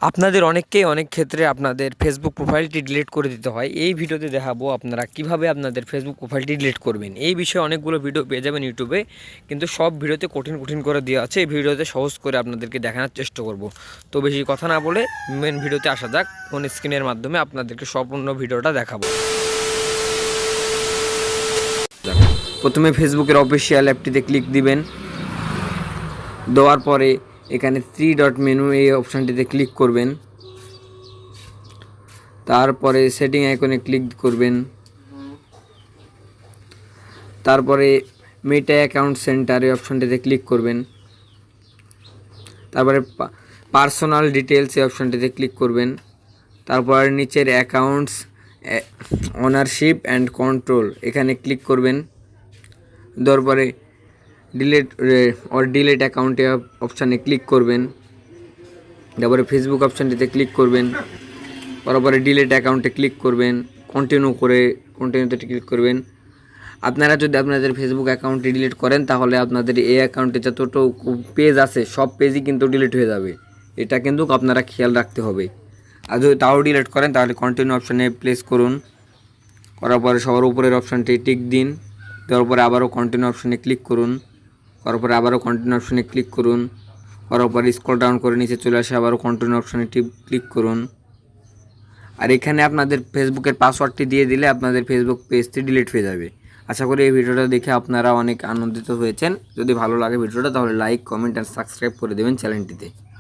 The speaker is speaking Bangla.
আপনাদের অনেককেই অনেক ক্ষেত্রে আপনাদের ফেসবুক প্রোফাইলটি ডিলিট করে দিতে হয়। এই ভিডিওতে দেখাবো আপনারা কিভাবে আপনাদের ফেসবুক প্রোফাইলটি ডিলিট করবেন। এই বিষয়ে অনেকগুলো ভিডিও পেয়ে যাবেন ইউটিউবে, কিন্তু সব ভিডিওতে কঠিন করে দেওয়া আছে। এই ভিডিওতে সহজ করে আপনাদেরকে দেখানোর চেষ্টা করব। তো বেশি কথা না বলে মেন ভিডিওতে আসা যাক। ফোন স্ক্রিনের মাধ্যমে আপনাদেরকে সম্পূর্ণ ভিডিওটা দেখাবো। প্রথমে ফেসবুকের অফিসিয়াল অ্যাপটিতে ক্লিক দিবেন। দেওয়ার পরে এখানে 3 ডট মেনু এই অপশানটিতে ক্লিক করবেন। তারপরে সেটিং আইকনে ক্লিক করবেন। তারপরে মেটা অ্যাকাউন্ট সেন্টার এই অপশানটিতে ক্লিক করবেন। তারপরে পার্সোনাল ডিটেলস এই অপশানটিতে ক্লিক করবেন। তারপর নিচের অ্যাকাউন্টস ওনারশিপ অ্যান্ড কন্ট্রোল এখানে ক্লিক করবেন। তারপরে ডিলিট অ্যাকাউন্টে অপশানে ক্লিক করবেন। তারপরে ফেসবুক অপশানটিতে ক্লিক করবেন। তারপরে ডিলিট অ্যাকাউন্টে ক্লিক করবেন। কন্টিনিউতে ক্লিক করবেন। আপনারা যদি আপনাদের ফেসবুক অ্যাকাউন্টটি ডিলিট করেন তাহলে আপনাদের এই অ্যাকাউন্টে যতটুকু পেজ আছে সব পেজই কিন্তু ডিলিট হয়ে যাবে। এটা কিন্তু আপনারা খেয়াল রাখতে হবে। আর যদি তাও ডিলিট করেন তাহলে কন্টিনিউ অপশানে প্লেস করুন। করার পরে সবার উপরের অপশানটি টিক দিন। দেওয়ার পরে আবারও কন্টিনিউ অপশানে ক্লিক করুন। করার পরে আবারও কন্টিনিউ অপশানে ক্লিক করুন। করার পরে স্ক্রল ডাউন করে নিচে চলে আসে আবারও কন্টিনিউ অপশানে ক্লিক করুন। আর এখানে আপনাদের ফেসবুকের পাসওয়ার্ডটি দিয়ে দিলে আপনাদের ফেসবুক পেজটি ডিলিট হয়ে যাবে। আশা করি এই ভিডিওটা দেখে আপনারা অনেক আনন্দিত হয়েছেন। যদি ভালো লাগে ভিডিওটা তাহলে লাইক, কমেন্ট আর সাবস্ক্রাইব করে দেবেন চ্যানেলটিতে।